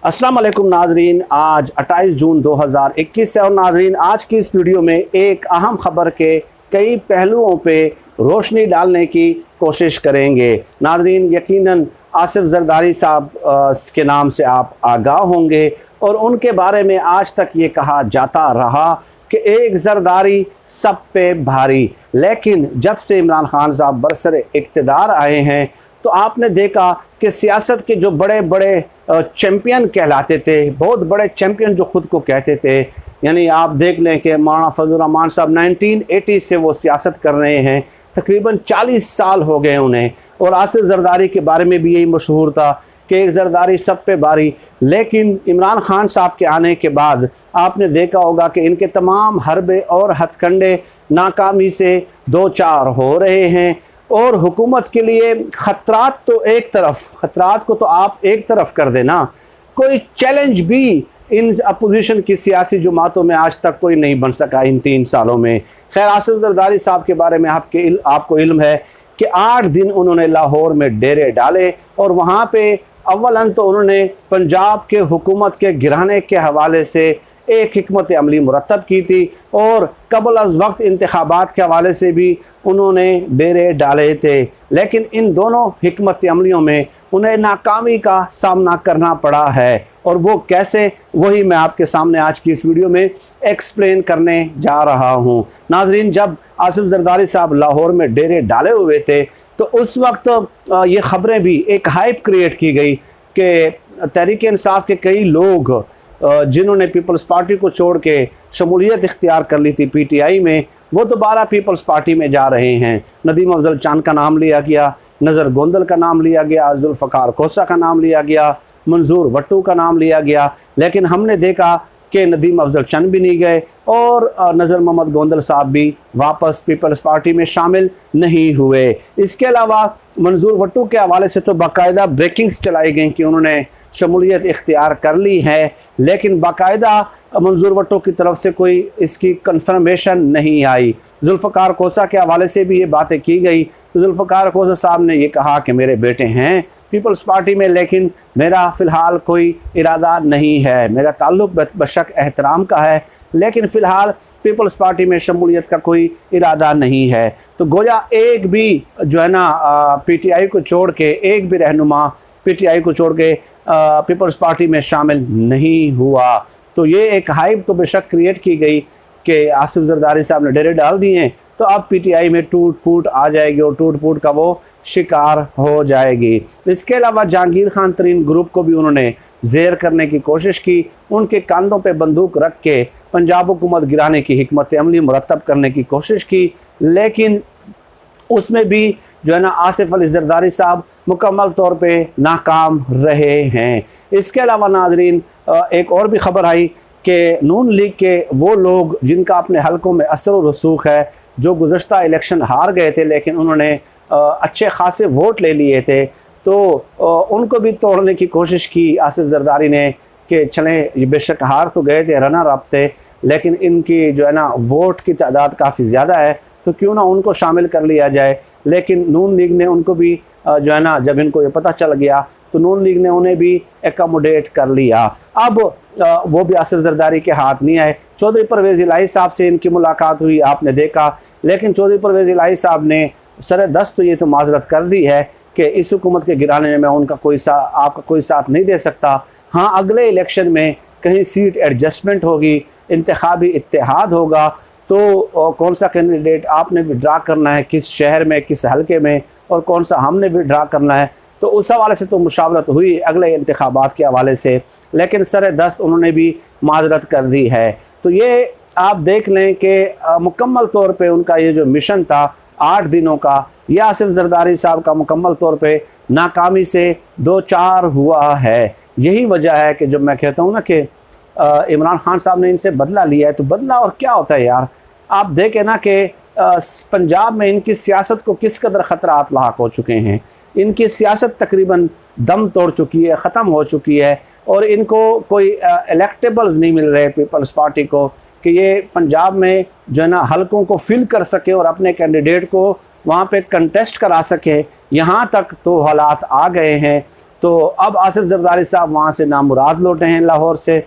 अस्सलाम वालेकुम नाजरीन, आज 28 जून 2021 है और नाजरीन आज की इस वीडियो में एक अहम खबर के कई पहलुओं पे रोशनी डालने की कोशिश करेंगे। नाजरीन यकीनन आसिफ जरदारी साहब के नाम से आप आगाह होंगे और उनके बारे में आज तक ये कहा जाता रहा कि एक जरदारी सब पे भारी, लेकिन जब से इमरान खान साहब बरसरे इक़्तिदार आए हैं तो आपने देखा कि सियासत के जो बड़े बड़े चैम्पियन कहलाते थे, बहुत बड़े चैम्पियन जो ख़ुद को कहते थे, यानी आप देख लें कि मौलाना फजलुर रहमान साहब 1980 से वो सियासत कर रहे हैं, तकरीबन 40 साल हो गए उन्हें। और आसिफ जरदारी के बारे में भी यही मशहूर था कि एक जरदारी सब पे भारी। लेकिन इमरान खान साहब के आने के बाद आपने देखा होगा कि इनके तमाम हरबे और हथकंडे नाकामी से दो चार हो रहे हैं और हुकूमत के लिए ख़तरात तो एक तरफ, ख़तरात को तो आप एक तरफ कर देना, कोई चैलेंज भी इन अपोजिशन की सियासी जमातों में आज तक कोई नहीं बन सका इन 3 सालों में। खैर, आसिफ जरदारी साहब के बारे में आपको इल्म है कि 8 दिन उन्होंने लाहौर में डेरे डाले और वहाँ पे अव्वलन तो उन्होंने पंजाब के हुकूमत के गिराने के हवाले से एक हिकमत अमली मुरतब की थी और कबल अज़ वक्त इंतखाबात के हवाले से भी उन्होंने डेरे डाले थे। लेकिन इन दोनों हिकमत अमलियों में उन्हें नाकामी का सामना करना पड़ा है और वो कैसे, वही मैं आपके सामने आज की इस वीडियो में एक्सप्लेन करने जा रहा हूँ। नाजरीन, जब आसिफ जरदारी साहब लाहौर में डेरे डाले हुए थे तो उस वक्त ये ख़बरें भी एक हाइप क्रिएट की गई कि तहरीक इंसाफ के कई लोग जिन्होंने पीपल्स पार्टी को छोड़ के शमूलियत इख्तियार कर ली थी PTI में, वो दोबारा पीपल्स पार्टी में जा रहे हैं। नदीम अफजल चांद का नाम लिया गया, नज़र गोंदल का नाम लिया गया, जुल्फ़कार कोसा का नाम लिया गया, मंजूर वट्टू का नाम लिया गया, लेकिन हमने देखा कि नदीम अफजल चंद भी नहीं गए और नज़र मोहम्मद गोंदल साहब भी वापस पीपल्स पार्टी में शामिल नहीं हुए। इसके अलावा मंजूर वट्टू के हवाले से तो बाकायदा ब्रेकिंग्स चलाई गई कि उन्होंने शमूलियत इख्तियार कर ली है, लेकिन बाकायदा मंजूर वट्टू की तरफ से कोई इसकी कंफर्मेशन नहीं आई। जुल्फ़कार कोसा के हवाले से भी ये बातें की गई तो जुल्फ़कार कोसा साहब ने ये कहा कि मेरे बेटे हैं पीपल्स पार्टी में, लेकिन मेरा फ़िलहाल कोई इरादा नहीं है, मेरा ताल्लुक़ बेशक एहतराम का है, लेकिन फ़िलहाल पीपल्स पार्टी में शमूलियत का कोई इरादा नहीं है। तो गोया एक भी जो है ना PTI को छोड़ के, एक भी रहनुमा PTI को छोड़ के पीपल्स पार्टी में शामिल नहीं हुआ। तो ये एक हाइप तो बेशक क्रिएट की गई कि आसिफ जरदारी साहब ने डेरे डाल दिए हैं तो अब PTI में टूट फूट आ जाएगी और टूट फूट का वो शिकार हो जाएगी। इसके अलावा जहांगीर खान तरीन ग्रुप को भी उन्होंने ज़ेर करने की कोशिश की, उनके कंधों पे बंदूक रख के पंजाब हुकूमत गिराने की हिकमत अमली मुरतब करने की कोशिश की, लेकिन उसमें भी जो है ना आसिफ अली जरदारी साहब मुकम्मल तौर पे नाकाम रहे हैं। इसके अलावा नाजरीन एक और भी ख़बर आई कि नून लीग के वो लोग जिनका अपने हलकों में असर व रसूख है, जो गुज़श्ता इलेक्शन हार गए थे लेकिन उन्होंने अच्छे खासे वोट ले लिए थे, तो उनको भी तोड़ने की कोशिश की आसिफ जरदारी ने कि चलें ये बेशक हार तो गए थे, रनर अप थे, लेकिन इनकी जो है ना वोट की तादाद काफ़ी ज़्यादा है तो क्यों ना उनको शामिल कर लिया जाए। लेकिन नून लीग ने उनको भी जो है ना, जब इनको ये पता चल गया तो नून लीग ने उन्हें भी एकोमोडेट कर लिया। अब वो भी आसिफ जरदारी के हाथ नहीं आए। चौधरी परवेज़ इलाही साहब से इनकी मुलाकात हुई, आपने देखा, लेकिन चौधरी परवेज़ इलाही साहब ने सर-ए-दस्त तो ये तो माजरत कर दी है कि इस हुकूमत के गिराने में मैं उनका आपका कोई साथ नहीं दे सकता। हाँ, अगले इलेक्शन में कहीं सीट एडजस्टमेंट होगी, इंतखाबी इत्तेहाद होगा तो कौन सा कैंडिडेट आपने विड्रा करना है, किस शहर में, किस हलके में, और कौन सा हमने विड्रा करना है, तो उस हवाले से तो मुशावरत हुई अगले इंतखाबात के हवाले से, लेकिन सर-ए-दस्त उन्होंने भी माजरत कर दी है। तो ये आप देख लें कि मुकम्मल तौर पे उनका ये जो मिशन था 8 दिनों का, यह आसिफ जरदारी साहब का मुकम्मल तौर पे नाकामी से दो चार हुआ है। यही वजह है कि जब मैं कहता हूँ ना कि इमरान खान साहब ने इनसे बदला लिया है, तो बदला और क्या होता है यार। आप देखें ना कि पंजाब में इनकी सियासत को किस कदर ख़तरात लाक हो चुके हैं, इनकी सियासत तकरीबन दम तोड़ चुकी है, ख़त्म हो चुकी है और इनको कोई इलेक्टेबल्स नहीं मिल रहे पीपल्स पार्टी को कि ये पंजाब में जो है ना हलकों को फिल कर सके और अपने कैंडिडेट को वहाँ पे कंटेस्ट करा सके। यहाँ तक तो हालात आ गए हैं। तो अब आसिफ जरदारी साहब वहाँ से नामुराद लौटे हैं लाहौर से,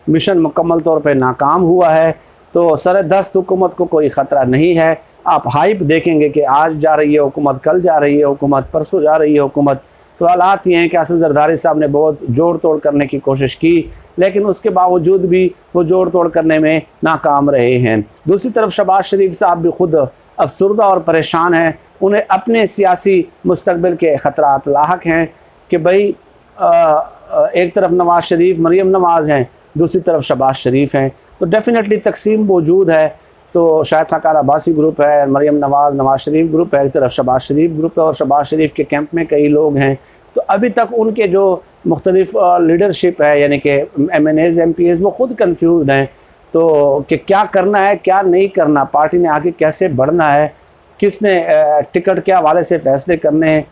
मिशन मुकम्मल तौर पे नाकाम हुआ है। तो सरदस्त हुकूमत को कोई ख़तरा नहीं है। आप हाइप देखेंगे कि आज जा रही है हुकूमत, कल जा रही है हुकूमत, परसों जा रही है हुकूमत। तो हालात ये हैं कि आसिफ जरदारी साहब ने बहुत जोड़ तोड़ करने की कोशिश की, लेकिन उसके बावजूद भी वो जोड़ तोड़ करने में नाकाम रहे हैं। दूसरी तरफ शहबाज शरीफ साहब भी खुद अफसरदा और परेशान हैं। उन्हें अपने सियासी मुस्तकबिल के ख़तरात लाहक हैं कि भाई एक तरफ नवाज़ शरीफ, मरीम नवाज़ हैं, दूसरी तरफ शहबाज शरीफ हैं। तो डेफिनेटली तकसीम मौजूद है। तो शाहिद खान अब्बासी ग्रुप है, मरीम नवाज़, नवाज़ शरीफ ग्रुप है, एक तरफ शहबाज शरीफ ग्रुप है, और शहबाज शरीफ के कैंप में कई लोग हैं। तो अभी तक उनके जो मुख्तलिफ लीडरशिप है, यानी कि MNAs MPs, वो ख़ुद कन्फ्यूज हैं तो कि क्या करना है क्या नहीं करना, पार्टी ने आगे कैसे बढ़ना है, किसने टिकट के हवाले से फ़ैसले करने हैं,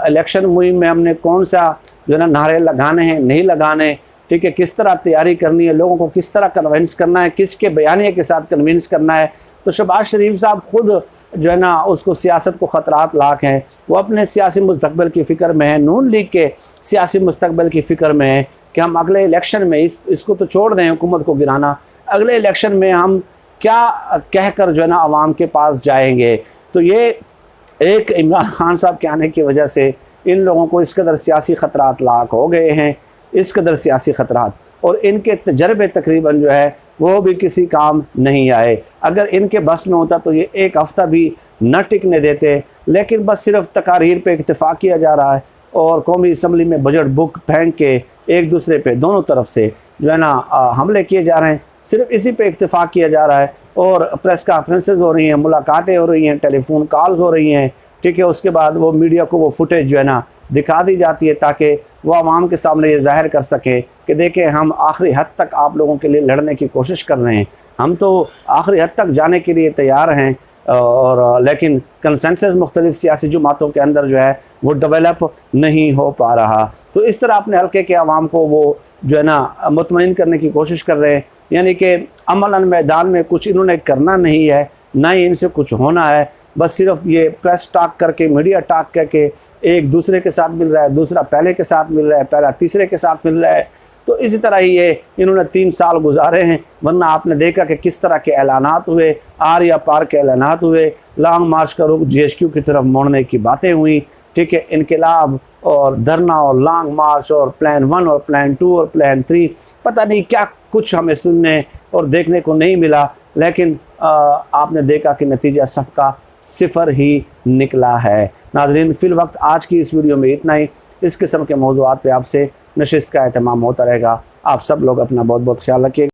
इलेक्शन मुहिम में हमने कौन सा जो है ना नारे लगाने हैं नहीं लगाने, ठीक है, किस तरह तैयारी करनी है, लोगों को किस तरह कन्विंस करना है, किसके बयानिए के साथ कन्विंस करना है। तो शहबाज शरीफ साहब खुद जो है ना उसको सियासत को ख़तरात लाक हैं। वो अपने सियासी मुस्तकबिल की फ़िक्र में है, नून लीग के सियासी मुस्तकबिल की फ़िक्र में है कि हम अगले इलेक्शन में इसको तो छोड़ दें हुकूमत को गिराना, अगले इलेक्शन में हम क्या कह कर जो है ना आवाम के पास जाएंगे। तो ये एक इमरान खान साहब के आने की वजह से इन लोगों को इस कदर सियासी ख़तरात लाक हो गए हैं, इस कदर सियासी ख़तरात, और इनके तजर्बे तकरीबन जो है वो भी किसी काम नहीं आए। अगर इनके बस में होता तो ये एक हफ़्ता भी न टिकने देते, लेकिन बस सिर्फ तकारीर पे इत्तेफाक किया जा रहा है और कौमी असम्बली में बजट बुक फेंक के एक दूसरे पे दोनों तरफ से जो है ना हमले किए जा रहे हैं। सिर्फ इसी पे इत्तेफाक किया जा रहा है और प्रेस कॉन्फ्रेंसेस हो रही हैं, मुलाकातें हो रही हैं, टेलीफोन कॉल्स हो रही हैं, ठीक है। उसके बाद वो मीडिया को वो फुटेज जो है ना दिखा दी जाती है ताकि वो आवाम के सामने ये ज़ाहिर कर सके कि देखें हम आखिरी हद तक आप लोगों के लिए लड़ने की कोशिश कर रहे हैं, हम तो आखिरी हद तक जाने के लिए तैयार हैं। और लेकिन कंसेंसस मुख्तलिफ सियासी जमातों के अंदर जो है वो डेवलप नहीं हो पा रहा। तो इस तरह अपने हल्के के आवाम को वो जो है ना मुतमईन करने की कोशिश कर रहे हैं, यानी कि अमलन मैदान में कुछ इन्होंने करना नहीं है, ना ही इनसे कुछ होना है। बस सिर्फ ये प्रेस टॉक करके, मीडिया टॉक करके एक दूसरे के साथ मिल रहा है, दूसरा पहले के साथ मिल रहा है, पहला तीसरे के साथ मिल रहा है। तो इसी तरह ही ये इन्होंने 3 साल गुजारे हैं। वरना आपने देखा कि किस तरह के ऐलानात हुए, आर या पार के ऐलानात हुए, लॉन्ग मार्च का रुख GHQ की तरफ मोड़ने की बातें हुई, ठीक है, इनकलाब और धरना और लॉन्ग मार्च और प्लान 1 और प्लान 2 और प्लान 3, पता नहीं क्या कुछ हमें सुनने और देखने को नहीं मिला। लेकिन आपने देखा कि नतीजा सबका सिफर ही निकला है। नाज़रीन, फिल वक्त आज की इस वीडियो में इतना ही। इस किस्म के मौज़ूआत पे आपसे नशिस्त का एहतमाम होता रहेगा। आप सब लोग अपना बहुत बहुत ख्याल रखिए।